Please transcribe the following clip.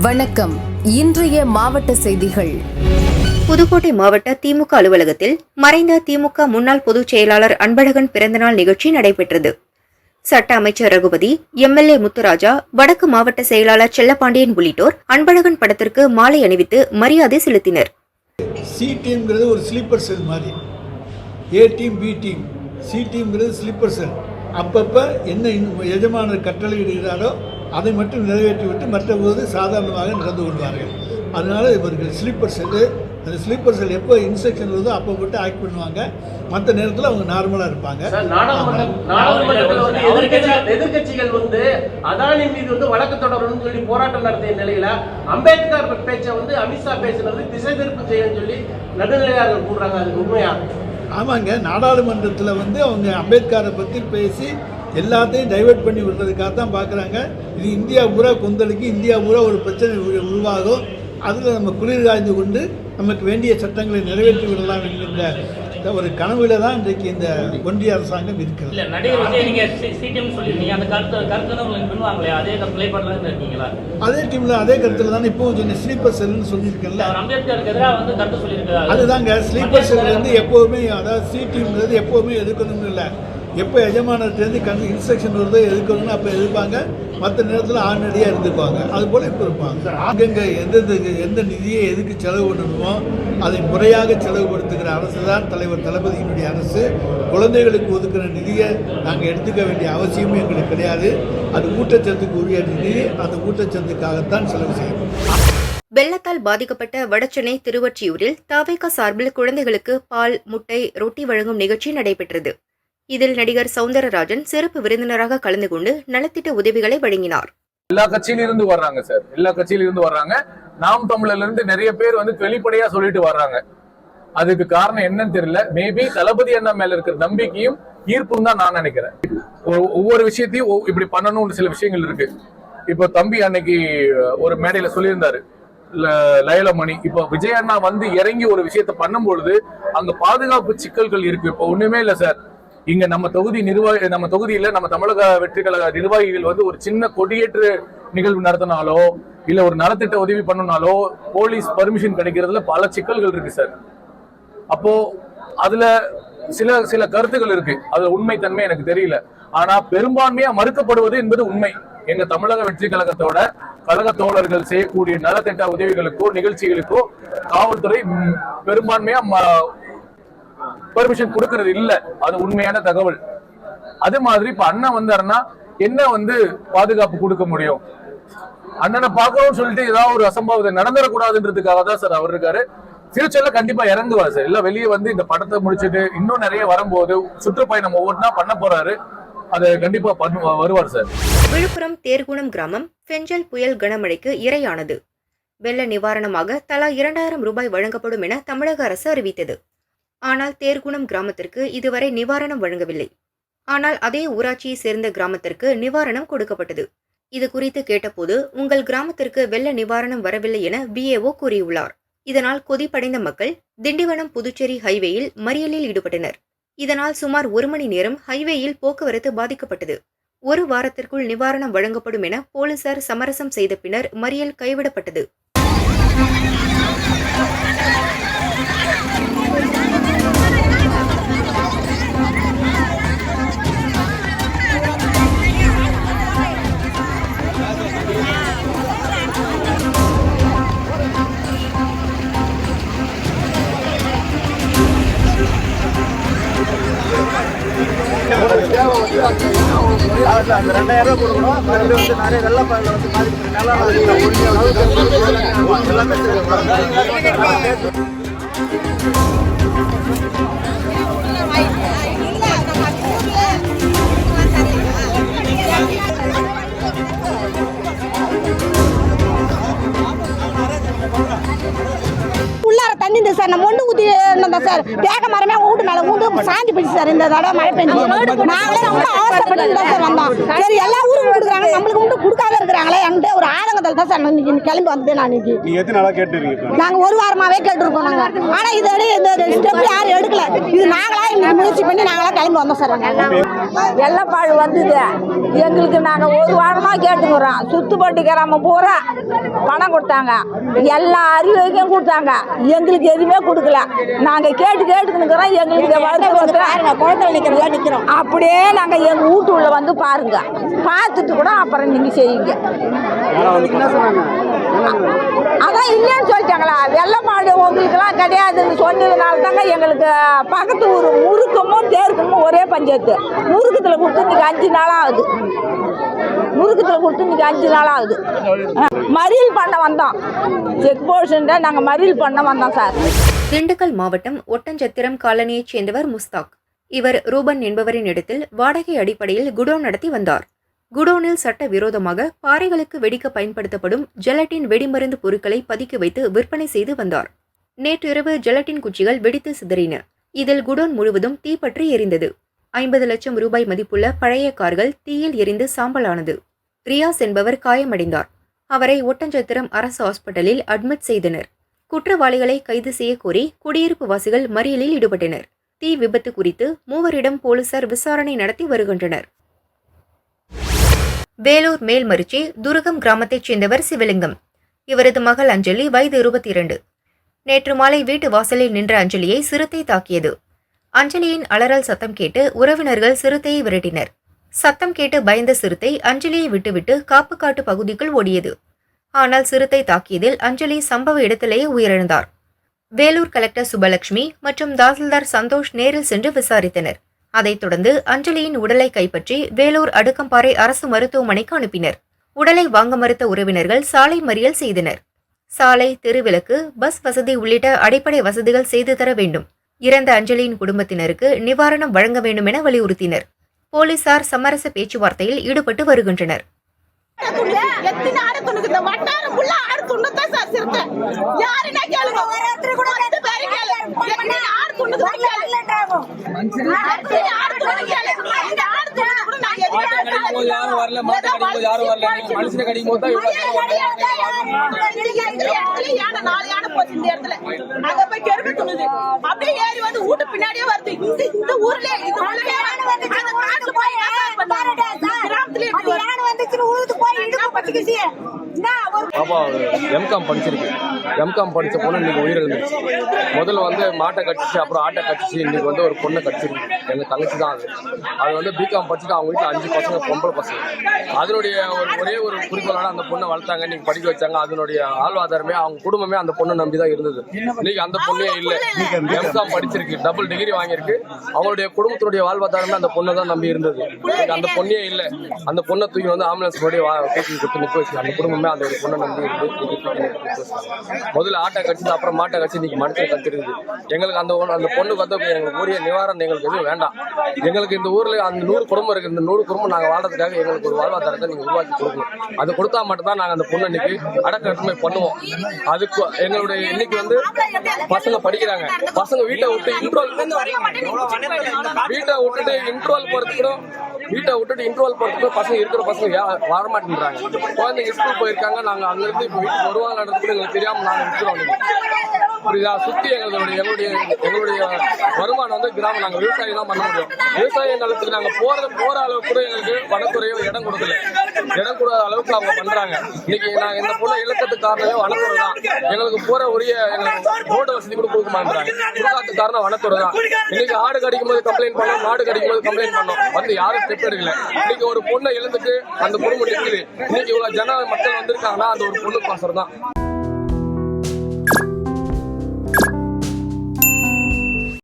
வணக்கம். இன்றைய மாவட்ட செய்திகள். புதுக்கோட்டை மாவட்ட திமுக அலுவலகத்தில் மறைந்த திமுக முன்னாள் பொதுச் செயலாளர் அன்பழகன் பிறந்தநாள் நிகழ்ச்சி நடைபெற்றது. சட்ட அமைச்சர் ரகுபதி, எம்எல்ஏ முத்துராஜா, வடக்கு மாவட்ட செயலாளர் செல்லப்பாண்டியன் உள்ளிட்டோர் அன்பழகன் படத்திற்கு மாலை அணிவித்து மரியாதை செலுத்தினர். சி டீம்ங்கிறது ஒரு ஸ்லீப்பர் செல் மாதிரி, A team, B team. C டீம்ங்கிறது ஸ்லீப்பர் செல். அப்பப்போ என்ன எஜமானர் கட்டளை இடுகிறாரோ அதை மட்டும் நிறைவேற்றிவிட்டு மற்றபோது சாதாரணமாக நடந்து கொள்வார்கள். அதனால் இவர்கள் ஸ்லீப்பர் செல்லு. அந்த ஸ்லீப்பர் செல் எப்போ இன்ஸ்ட்ரக்ஷன் வருதோ அப்போ மட்டும் ஆக்ட் பண்ணுவாங்க. மற்ற நேரத்தில் அவங்க நார்மலாக இருப்பாங்க. எதிர்கட்சிகள் அதானி மீது வழக்கு தொடரணும்னு சொல்லி போராட்டம் நடத்திய நிலையில அம்பேத்கர் பேச்சை அமித்ஷா பேசுறது திசை திருப்பு செய்யன்னு சொல்லி நடுநிலையாளர்கள் கூடுறாங்க. அது உண்மையா? ஆமாங்க. நாடாளுமன்றத்தில் அவங்க அம்பேத்கரை பற்றி பேசி எல்லாத்தையும் டைவெர்ட் பண்ணி விடுறதுக்காக தான் பார்க்குறாங்க. இது இந்தியா பூரா கொந்தளிக்கு, இந்தியா பூரா ஒரு பிரச்சனை உருவாகும். அதில் நம்ம குளிர் காய்ந்து கொண்டு நமக்கு வேண்டிய சட்டங்களை நிறைவேற்றி விடலாம் என்கின்ற ஒரு கனவுல தான் இன்றைக்கு இந்த ஒன்றிய அரசாங்கம் இருக்கிறது. அதே டீம்ல அதே கருத்துல தான் இப்போ ஸ்லீப்பர் செல்னு சொல்லியிருக்கேன்ல. அதுதாங்க ஸ்லீப்பர் செல் எப்போவுமே, அதாவது சி டீம்ங்கிறது எப்போவுமே எதிர்க்கணும்னு இல்லை. எப்போ எஜமானர்கிட்டேருந்து இன்ஸ்ட்ரக்ஷன் வருதோ எதுக்கணும்னு அப்போ எதிர்ப்பாங்க. மற்ற நேரத்தில் ஆனடியாக இருந்துக்குவாங்க. அதுபோல் இப்போ இருப்பாங்க. அங்கங்கே எந்த நிதியை எதுக்கு செலவு பண்ணணுமோ அதை முறையாக செலவுபடுத்துகிற அரசு தான் தலைவர் தளபதியினுடைய அரசு. குழந்தைகளுக்கு ஒதுக்குற நிதியை நாங்கள் எடுத்துக்க வேண்டிய அவசியமும் எங்களுக்கு கிடையாது. அது ஊட்டச்சத்துக்கு உரிய நிதி. அந்த ஊட்டச்சத்துக்காகத்தான் செலவு செய்யணும். வெள்ளத்தால் பாதிக்கப்பட்ட வடசென்னை திருவொற்றியூரில் தவேகா சார்பில் குழந்தைகளுக்கு பால், முட்டை, ரொட்டி வழங்கும் நிகழ்ச்சி நடைபெற்றது. இதில் நடிகர் சௌந்தரராஜன் சிறப்பு விருந்தினராக கலந்து கொண்டு நலத்திட்ட உதவிகளை வழங்கினார். எல்லா கட்சியிலிருந்து வர்றாங்க சார், எல்லா கட்சியிலிருந்து வர்றாங்க. நாம் தமிழர்ல இருந்து நிறைய பேர் வெளிப்படையா சொல்லிட்டு வர்றாங்க. அதுக்கு காரணம் என்னன்னு தெரியல. மேபி தளபதி அண்ணா மேல இருக்கிற நம்பிக்கையும் ஈர்ப்பும் தான் நான் நினைக்கிறேன். ஒவ்வொரு விஷயத்தையும் இப்படி பண்ணணும்னு சில விஷயங்கள் இருக்கு. இப்போ தம்பி அன்னைக்கு ஒரு மேடையில சொல்லியிருந்தாரு, லயலமணி. இப்போ விஜய் அண்ணா இறங்கி ஒரு விஷயத்த பண்ணும்பொழுது அங்க பாதுகாப்பு சிக்கல்கள் இருக்கு. இப்போ ஒண்ணுமே இல்லை சார். இங்க நம்ம தொகுதியில நம்ம தமிழக வெற்றி கழக நிர்வாகிகள் ஒரு சின்ன கொடியேற்று நிகழ்வு நடத்தினாலோ இல்ல ஒரு நலத்திட்ட உதவி பண்ணனாலோ போலீஸ் பர்மிஷன் கிடைக்கிறதுல பல சிக்கல்கள் இருக்கு சார். அப்போ அதுல சில கருத்துக்கள் இருக்கு. அது உண்மை தன்மை எனக்கு தெரியல. ஆனா பெரும்பான்மையா மறுக்கப்படுவது என்பது உண்மை. எங்க தமிழக வெற்றி கழகத்தோட கழக தோழர்கள் செய்யக்கூடிய நலத்திட்ட உதவிகளுக்கோ நிகழ்ச்சிகளுக்கோ காவல்துறை பெரும்பான்மையா பர்மிஷன் கொடுக்கறது இல்ல. அது உண்மையான தகவல். அது மாதிரி இப்ப அண்ணன் வந்தாருன்னா என்ன பாதுகாப்பு கொடுக்க முடியும்? அண்ணனை பார்க்கணும்னு சொல்லிட்டு ஏதாவது ஒரு அசம்பாவிதம் நடந்துடக்கூடாதுன்றதுக்காக தான் சார் அவர் இருக்காரு. ஃபியூச்சர்ல கண்டிப்பா இறங்குவார் சார். இல்ல வெளியே இந்த படத்தை முடிச்சுட்டு இன்னும் நிறைய வரும்போது சுற்றுப்பயணம் ஒவ்வொன்றா பண்ண போறாரு. அதை கண்டிப்பா வருவார் சார். விழுப்புரம் தேர்குணம் கிராமம் பெஞ்சல் புயல் கனமழைக்கு இரையானது. வெள்ள நிவாரணமாக தலா 2000 ரூபாய் வழங்கப்படும் என தமிழக அரசு அறிவித்தது. ஆனால் தேர்குணம் கிராமத்திற்கு இதுவரை நிவாரணம் வழங்கவில்லை. ஆனால் அதே ஊராட்சியை சேர்ந்த கிராமத்திற்கு நிவாரணம் கொடுக்கப்பட்டது. இது குறித்து கேட்டபோது உங்கள் கிராமத்திற்கு வெள்ள நிவாரணம் வரவில்லை என விஏஓ கூறியுள்ளார். இதனால் கொதிப்படைந்த மக்கள் திண்டிவனம் புதுச்சேரி ஹைவேயில் மறியலில் ஈடுபட்டனர். இதனால் சுமார் 1 மணி நேரம் ஹைவேயில் போக்குவரத்து பாதிக்கப்பட்டது. 1 வாரத்திற்குள் நிவாரணம் வழங்கப்படும் என போலீசார் சமரசம் செய்த பின்னர் மறியல் கைவிடப்பட்டது. அந்த 2000 ரூபாய் கொடுக்கணும். அதில் நிறைய வெள்ளப்பாயில் பாதிப்பு நல்லா உள்ள உள்ளார தண்ணி இருந்தது சார். நம்ம ஒன்று ஊற்றி இருந்தோம் சார். தேக்க மரமே வீட்டு மேலே ஊண்டு சாந்தி போயிடுச்சு சார். இந்த தடவை மழை பெஞ்சு நாங்களே ரொம்ப அவசரப்பட்டு தான் சார் வந்தோம். சரி எல்லா ஊருக்கும் கொடுக்குறாங்க, நம்மளுக்கு மட்டும் கொடுக்காத இருக்கிறாங்களே என்கிட்ட ஒரு ஆதங்கத்தில் தான் சார் இன்னைக்கு கிளம்பி வந்தேன். நான் இன்னைக்கு நீங்க எத்தனை நாளா கேட்டுருக்கீங்க? நாங்கள் ஒரு வாரமாகவே கேட்டுருக்கோம் நாங்கள். ஆனால் இது இந்த ஸ்டெப் யாரும் எடுக்கல. இது நாங்களா இன்னைக்கு முயற்சி பண்ணி நாங்களா கிளம்பி வந்தோம் சார். வெள்ளப்பாடு வந்தது எங்களுக்கு. நாங்கள் ஒரு வாரமாக கேட்டுக்கிறோம். சுத்துப்பட்டி கிராமம் பூரா பணம் கொடுத்தாங்க, எல்லா அறிவுரைக்கும் கொடுத்தாங்க. எங்களுக்கு எதுவுமே கொடுக்கல. நாங்கள் கேட்டுக்கிறோம். எங்களுக்கு குளத்துல நிற்கிறோம். அப்படியே நாங்கள் எங்கள் வீட்டு உள்ள வந்து பாருங்க, பார்த்துட்டு கூட அப்புறம் நீங்கள் செய்யுங்க. அதான் இல்லைன்னு சொல்லிட்டாங்களா? வெள்ளப்பாடு உங்களுக்கெல்லாம் கிடையாதுன்னு சொன்னதுனால தாங்க எங்களுக்கு பக்கத்து ஊர் முறுக்கமும் தேர்க்கமும் ஒரே பஞ்சாயத்து. முறுக்கத்தில் கொடுத்து இன்னைக்கு 5 நாளாக ஆகுது. முறுக்கத்தில் கொடுத்து இன்னைக்கு 5 நாளாக ஆகுது. மறியல் பண்ண வந்தோம். செக் போஸ்ட் நாங்கள் மறியல் பண்ண வந்தோம் சார். திண்டுக்கல் மாவட்டம் ஒட்டஞ்சத்திரம் காலனியைச் சேர்ந்தவர் முஸ்தாக். இவர் ரூபன் என்பவரின் இடத்தில் வாடகை அடிப்படையில் குடோன் நடத்தி வந்தார். குடோனில் சட்ட விரோதமாக பாறைகளுக்கு வெடிக்க பயன்படுத்தப்படும் ஜெலட்டின் வெடிமருந்து பொருட்களை பதுக்கி வைத்து விற்பனை செய்து வந்தார். நேற்றிரவு ஜெலட்டின் குச்சிகள் வெடித்து சிதறின. இதில் குடோன் முழுவதும் தீப்பற்றி எரிந்தது. 50 லட்சம் ரூபாய் மதிப்புள்ள பழைய கார்கள் தீயில் எரிந்து சாம்பலானது. ரியாஸ் என்பவர் காயமடைந்தார். அவரை ஒட்டஞ்சத்திரம் அரசு ஹாஸ்பிட்டலில் அட்மிட் செய்தனர். குற்றவாளிகளை கைது செய்ய கோரி குடியிருப்பு வாசிகள் மறியலில் ஈடுபட்டனர். தீ விபத்து குறித்து 3 போலீசார் விசாரணை நடத்தி வருகின்றனர். வேலூர் மேல்மருச்சி துருகம் கிராமத்தைச் சேர்ந்தவர் சிவலிங்கம். இவரது மகள் அஞ்சலி வயது 22. நேற்று மாலை வீட்டு வாசலில் நின்ற அஞ்சலியை சிறுத்தை தாக்கியது. அஞ்சலியின் அலறல் சத்தம் கேட்டு உறவினர்கள் சிறுத்தையை விரட்டினர். சத்தம் கேட்டு பயந்த சிறுத்தை அஞ்சலியை விட்டுவிட்டு காப்புக்காட்டு பகுதிக்குள் ஓடியது. ஆனால் சிறுத்தை தாக்கியதில் அஞ்சலி சம்பவ இடத்திலேயே உயிரிழந்தார். வேலூர் கலெக்டர் சுபலட்சுமி மற்றும் தாசில்தார் சந்தோஷ் நேரில் சென்று விசாரித்தனர். அதைத் தொடர்ந்து அஞ்சலியின் உடலை கைப்பற்றி வேலூர் அடுக்கம்பாறை அரசு மருத்துவமனைக்கு அனுப்பினர். உடலை வாங்க மறுத்த உறவினர்கள் சாலை மறியல் செய்தனர். சாலை, தெருவிளக்கு, பஸ் வசதி உள்ளிட்ட அடிப்படை வசதிகள் செய்து தர வேண்டும். இறந்த அஞ்சலியின் குடும்பத்தினருக்கு நிவாரணம் வழங்க வேண்டும் என வலியுறுத்தினர். போலீசார் சமரச பேச்சுவார்த்தையில் ஈடுபட்டு வருகின்றனர். யாரும் வரல, மாட்டை கடிக்கும் போது யாரும் வரல, மனுஷனை கடிக்கும் போது தான் அப்படியே ஏறி வந்து வீட்டு பின்னாடியே வருது. இந்த ஊர்ல பாப்பா எம்காம் படிச்சிருக்கு. எம்காம் படிச்ச பொண்ணு இன்னைக்கு உயிரிழந்துருச்சு. முதல்ல வந்து மாட்டை கட்டிச்சு, அப்புறம் ஆட்டை கட்டிச்சு. இன்னைக்கு வந்து ஒரு பொண்ணை கட்டிச்சிருக்கு. எங்க தங்கச்சி தான் அது வந்து பிகாம் படிச்சுட்டு அவங்க வீட்டில் 5 பசங்க, பொம்பளை பசங்க. அதனுடைய ஒரே ஒரு குறிக்கோளான அந்த பொண்ணை வளர்த்தாங்க, இன்னைக்கு படிக்க வச்சாங்க. அதனுடைய வாழ்வாதாரமே அவங்க குடும்பமே அந்த பொண்ணை நம்பி தான் இருந்தது. இன்னைக்கு அந்த பொண்ணே இல்லை. எம்காம் படிச்சிருக்கு, டபுள் டிகிரி வாங்கியிருக்கு. அவங்களுடைய குடும்பத்தினுடைய வாழ்வாதாரமே அந்த பொண்ணை தான் நம்பி இருந்தது. அந்த பொண்ணே இல்லை. அந்த பொண்ணை தூக்கி வந்து ஆம்புலன்ஸ் போய் தூக்கி கொடுத்து நிற்க வச்சு அந்த குடும்பமே அந்த ஒரு பொண்ணை நம்பி இருந்து முதல்ல ஆட்டை கட்சி, அப்புறம் மாட்டை கட்சி, இன்னைக்கு மனுஷனை கட்டிருக்குது. எங்களுக்கு அந்த பொண்ணுக்கு வந்து எங்களுக்கு உரிய நிவாரணம் எங்களுக்கு எதுவும் வேண்டாம். எங்களுக்கு இந்த ஊர்ல அந்த 100 குடும்பம் இருக்கு. இந்த 100 குடும்பம் நாங்கள் வாழ்றதுக்காக எங்களுக்கு ஒரு வாழ்வாதாரத்தை நீங்க உருவாக்கி கொடுக்கணும். அது கொடுத்தா மட்டும் தான் நாங்கள் அந்த பொண்ணு இன்னைக்கு அடக்கமே பண்ணுவோம். அதுக்கு எங்களுடைய இன்னைக்கு வந்து பசங்க படிக்கிறாங்க. பசங்க வீட்டை விட்டு இன்ட்ரோல் போறதுக்கு பசங்க இருக்கிற பசங்க வரமாட்டேன்றாங்க. குழந்தைங்க ஸ்கூல் போயிருக்காங்க. நாங்க அங்க இருந்து இப்ப வீட்டுக்கு வருவாங்கன்றது கூட எங்களுக்கு தெரியாம நாங்க விட்டுறோம். புரியுதா? சுத்தி எங்களுடைய வருமானம் வந்து கிராமம். நாங்க விவசாயம் தான் பண்ண முடியும். விவசாய நிலத்துக்கு நாங்க போற அளவுக்கு கூட எங்களுக்கு வனத்துறையோ இடம் கொடுக்கல. இடம் கூடாத அளவுக்கு அவங்க பண்றாங்க. இன்னைக்கு நாங்க இந்த பொண்ணை இழக்கிறதுக்கு காரணமே வனத்துறை தான். எங்களுக்கு போற உரிய எங்களுக்கு ரோடு வசதி கூட கொடுக்க மாட்டாங்க. கொடுக்காததுக்கு காரணம் வனத்துறை தான். இன்னைக்கு ஆடு கடிக்கும் போது கம்ப்ளைண்ட் பண்ணோம், மாடு கடிக்கும் போது கம்ப்ளைண்ட் பண்ணோம். வந்து யாரும் ஸ்டெப் எடுக்கல. இன்னைக்கு ஒரு பொண்ணை இழந்துட்டு அந்த குடும்பம் நிற்குது. இன்னைக்கு இவ்வளவு மக்கள் வந்திருக்காங்கன்னா அந்த ஒரு பொண்ணுக்கு அவசரம் தான்.